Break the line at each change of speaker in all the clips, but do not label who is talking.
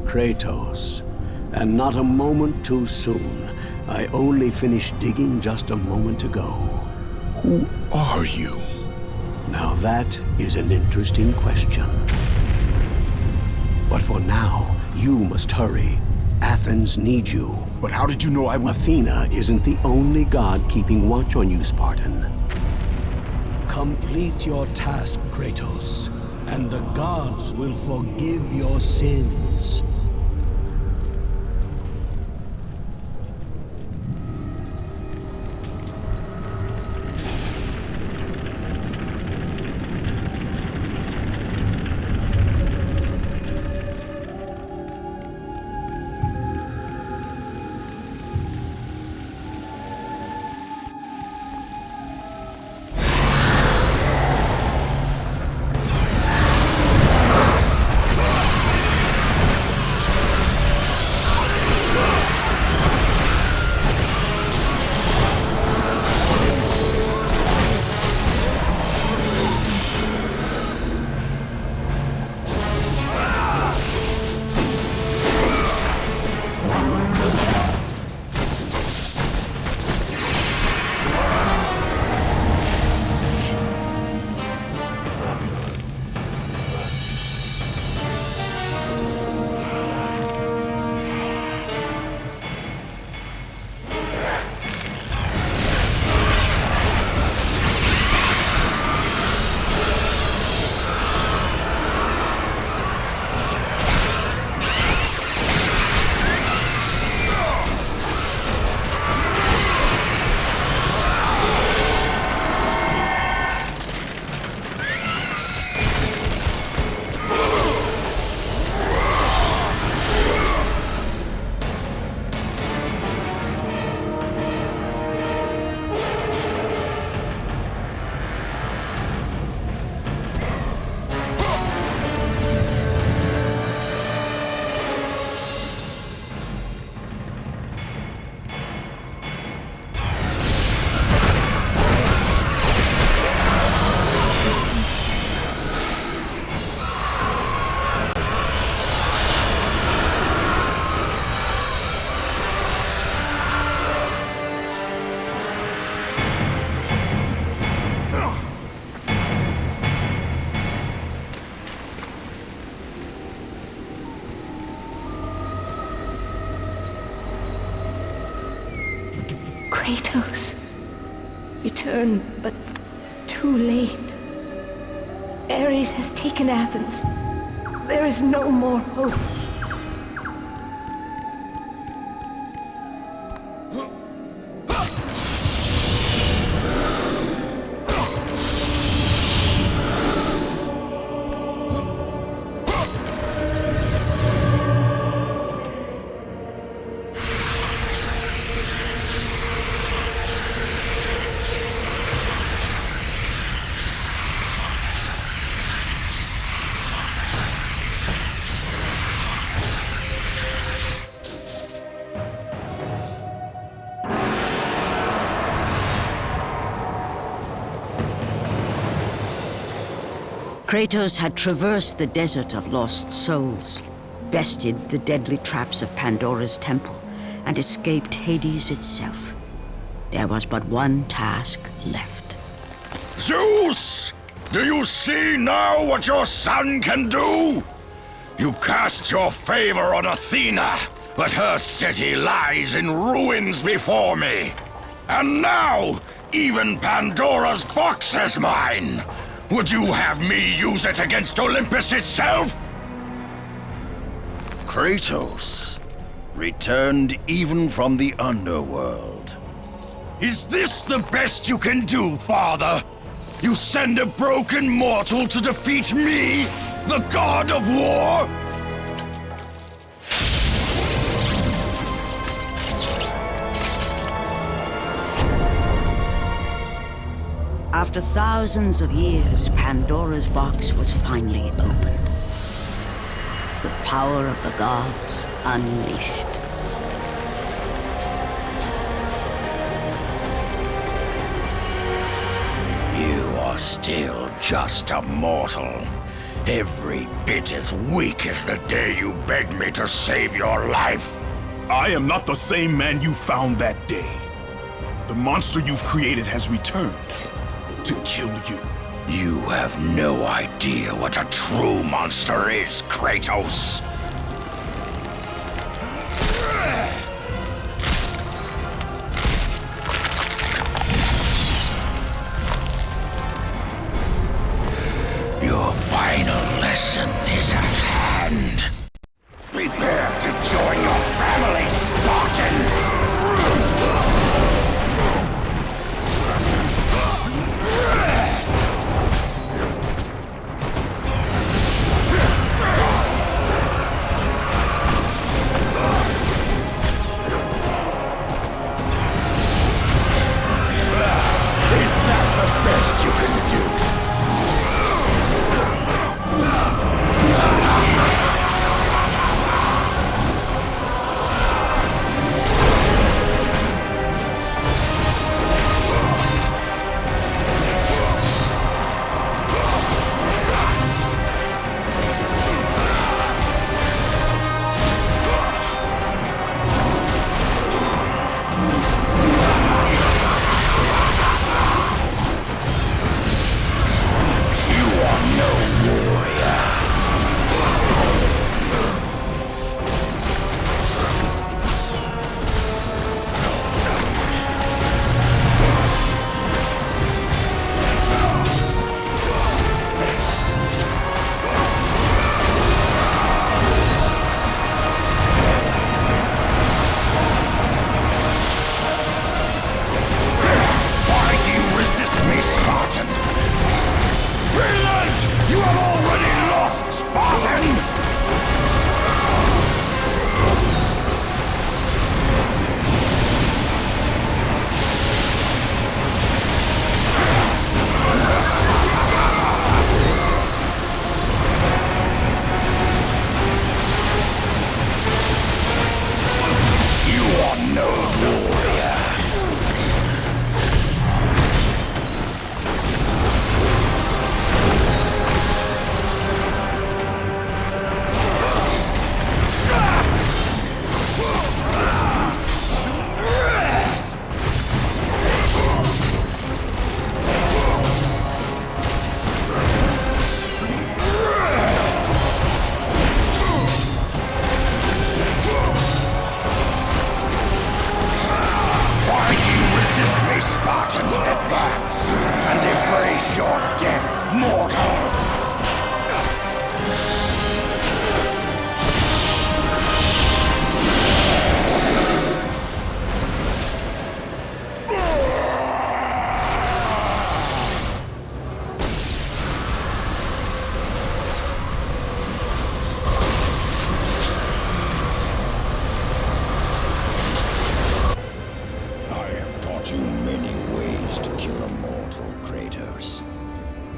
Kratos. And not a moment too soon. I only finished digging just a moment ago.
Who are you?
Now that is an interesting question. But for now, you must hurry. Athens needs you.
But how did you know I would...
Athena isn't the only god keeping watch on you, Spartan. Complete your task, Kratos, and the gods will forgive your sins.
Kratos, return, but too late. Ares has taken Athens. There is no more hope.
Kratos had traversed the desert of lost souls, bested the deadly traps of Pandora's temple, and escaped Hades itself. There was but one task left.
Zeus! Do you see now what your son can do? You cast your favor on Athena, but her city lies in ruins before me. And now, even Pandora's box is mine! Would you have me use it against Olympus itself?
Kratos, returned even from the underworld.
Is this the best you can do, Father? You send a broken mortal to defeat me, the god of war?
After thousands of years, Pandora's box was finally opened. The power of the gods unleashed.
You are still just a mortal. Every bit as weak as the day you begged me to save your life.
I am not the same man you found that day. The monster you've created has returned to kill you.
You have no idea what a true monster is, Kratos. Your final lesson is at hand. Prepare to join your family, Spartan! Is that the best you can do?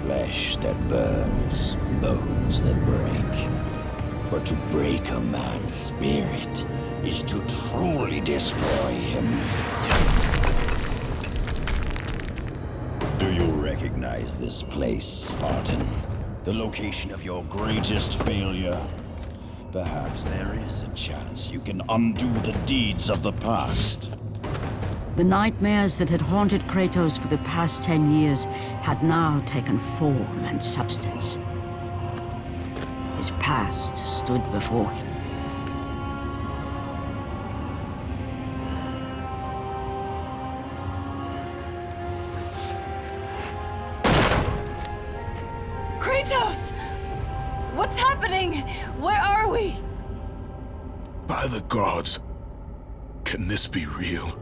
Flesh that burns, bones that break. But to break a man's spirit is to truly destroy him. Do you recognize this place, Spartan? The location of your greatest failure? Perhaps there is a chance you can undo the deeds of the past.
The nightmares that had haunted Kratos for the past 10 years had now taken form and substance. His past stood before him.
Kratos! What's happening? Where are we?
By the gods, can this be real?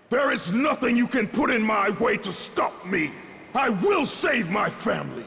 There is nothing you can put in my way to stop me. I will save my family.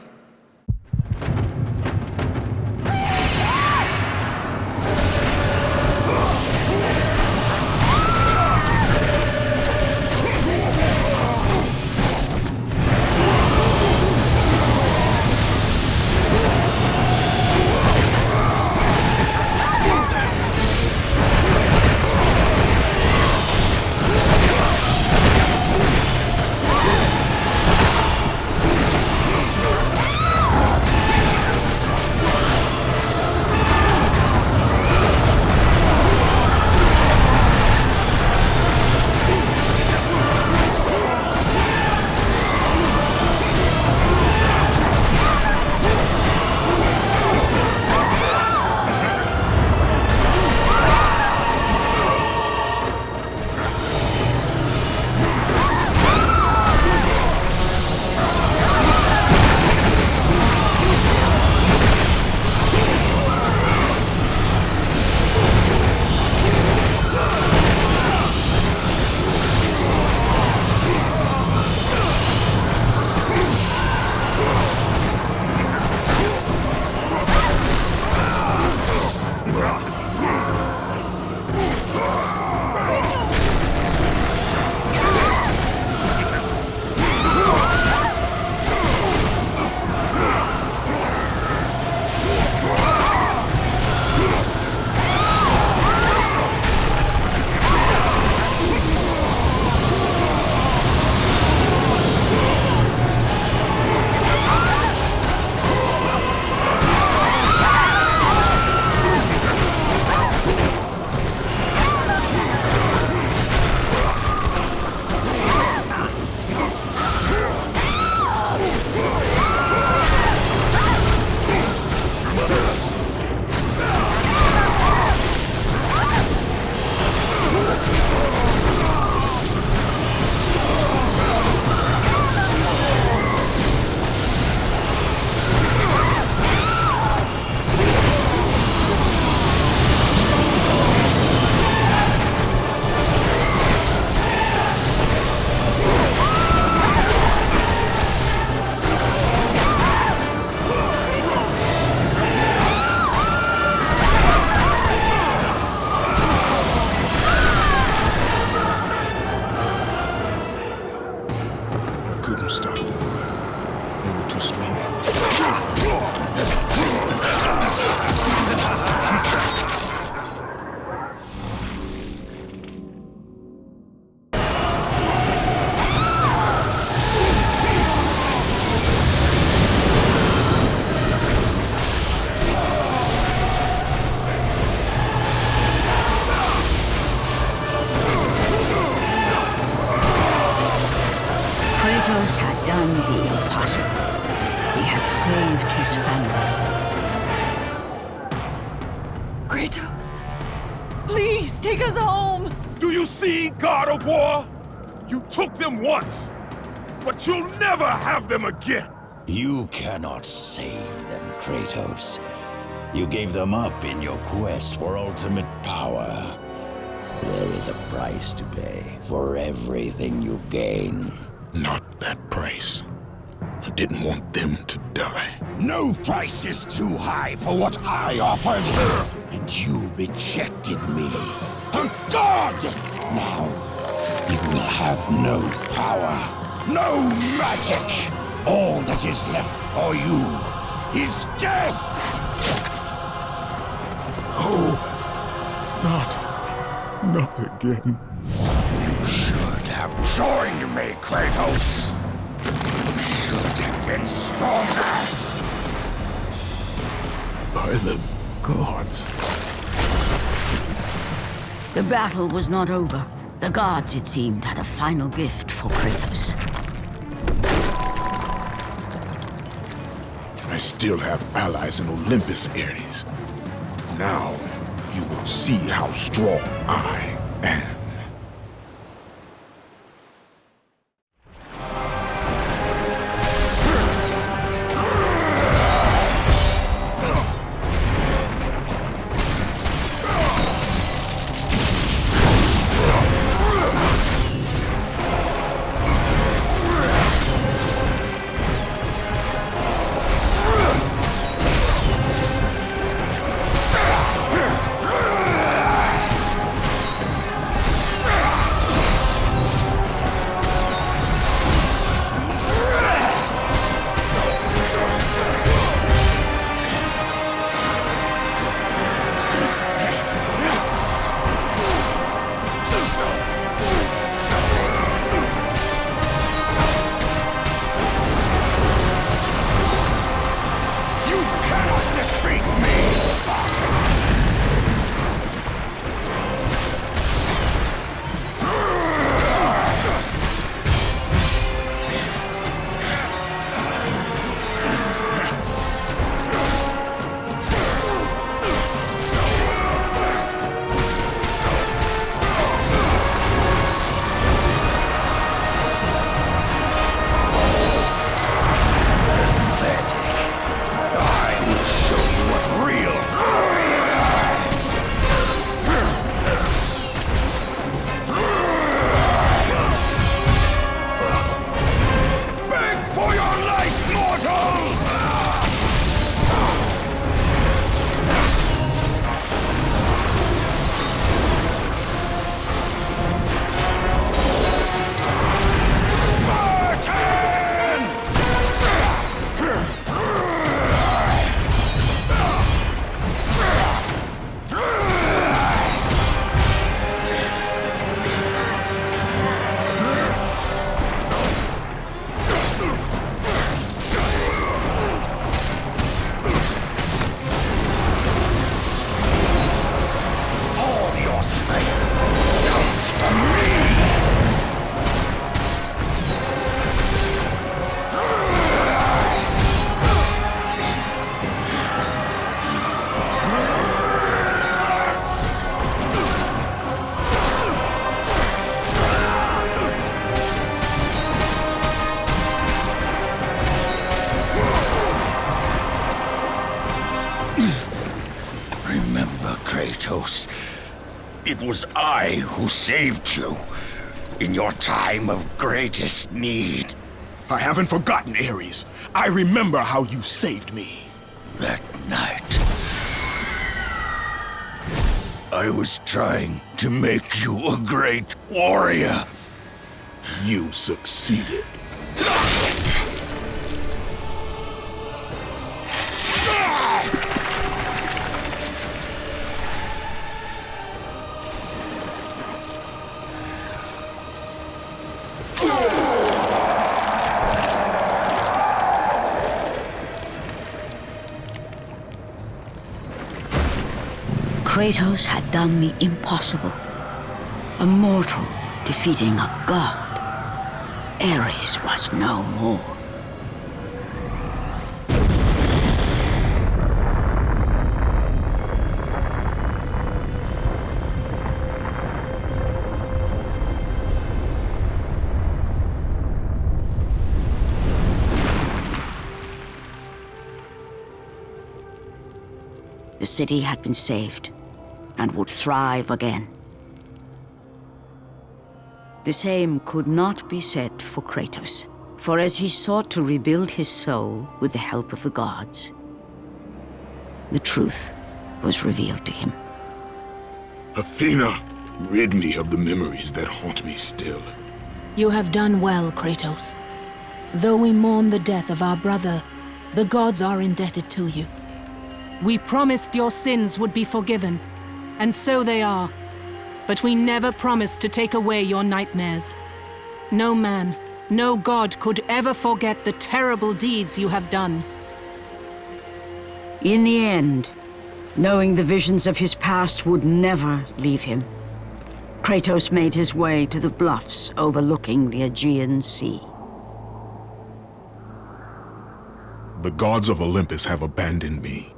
done the impossible. He had saved his family.
Kratos, please take us home.
Do you see, God of War? You took them once, but you'll never have them again.
You cannot save them, Kratos. You gave them up in your quest for ultimate power. There is a price to pay for everything you gain.
Not that price. I didn't want them to die.
No price is too high for what I offered.
And you rejected me. A god! Now, you will have no power, no magic. All that is left for you is death!
Oh, not again.
You should have joined me, Kratos. You should have been stronger.
By the gods.
The battle was not over. The gods, it seemed, had a final gift for Kratos.
I still have allies in Olympus, Ares. Now, you will see how strong I am.
Kratos. It was I who saved you in your time of greatest need.
I haven't forgotten, Ares. I remember how you saved me.
That night, I was trying to make you a great warrior.
You succeeded.
Kratos had done the impossible. A mortal defeating a god. Ares was no more. The city had been saved and would thrive again. The same could not be said for Kratos, for as he sought to rebuild his soul with the help of the gods, the truth was revealed to him.
Athena, rid me of the memories that haunt me still.
You have done well, Kratos. Though we mourn the death of our brother, the gods are indebted to you. We promised your sins would be forgiven, and so they are. But we never promised to take away your nightmares. No man, no god could ever forget the terrible deeds you have done.
In the end, knowing the visions of his past would never leave him, Kratos made his way to the bluffs overlooking the Aegean Sea.
The gods of Olympus have abandoned me.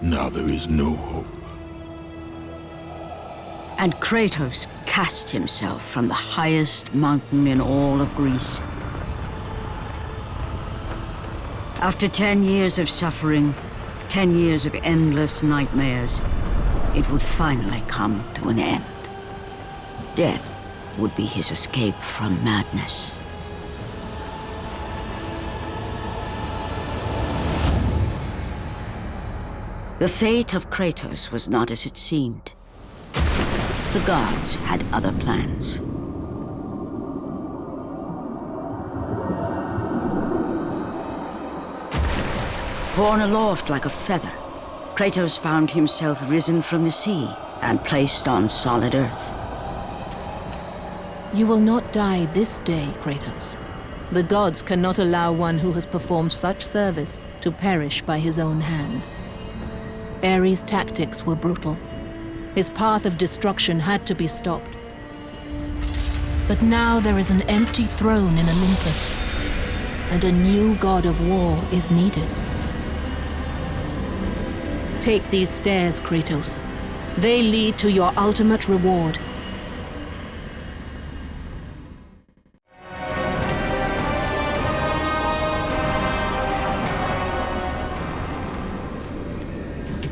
Now there is no hope.
And Kratos cast himself from the highest mountain in all of Greece. After 10 years of suffering, 10 years of endless nightmares, it would finally come to an end. Death would be his escape from madness. The fate of Kratos was not as it seemed. The gods had other plans. Borne aloft like a feather, Kratos found himself risen from the sea and placed on solid earth.
You will not die this day, Kratos. The gods cannot allow one who has performed such service to perish by his own hand. Ares' tactics were brutal. His path of destruction had to be stopped. But now there is an empty throne in Olympus, and a new god of war is needed. Take these stairs, Kratos. They lead to your ultimate reward.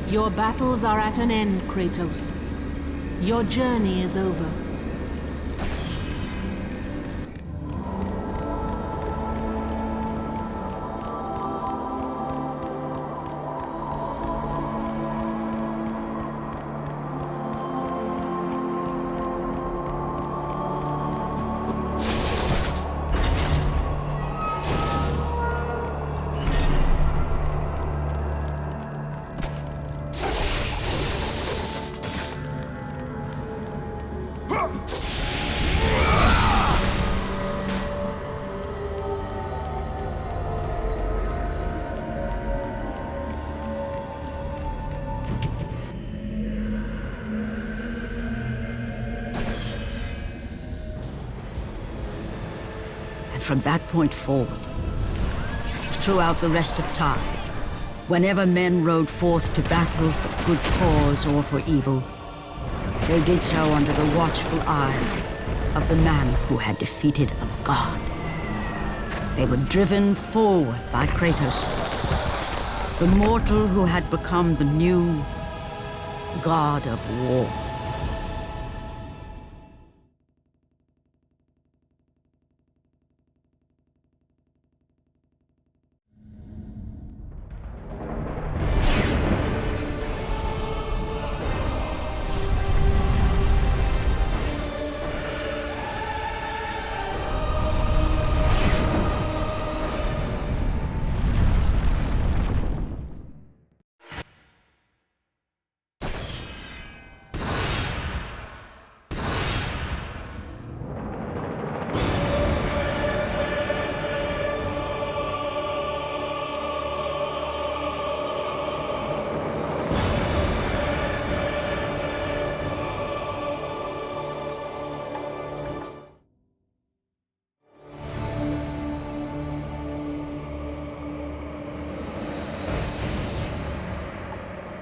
Your battles are at an end, Kratos. Your journey is over.
From that point forward, throughout the rest of time, whenever men rode forth to battle for good cause or for evil, they did so under the watchful eye of the man who had defeated a god. They were driven forward by Kratos, the mortal who had become the new god of war.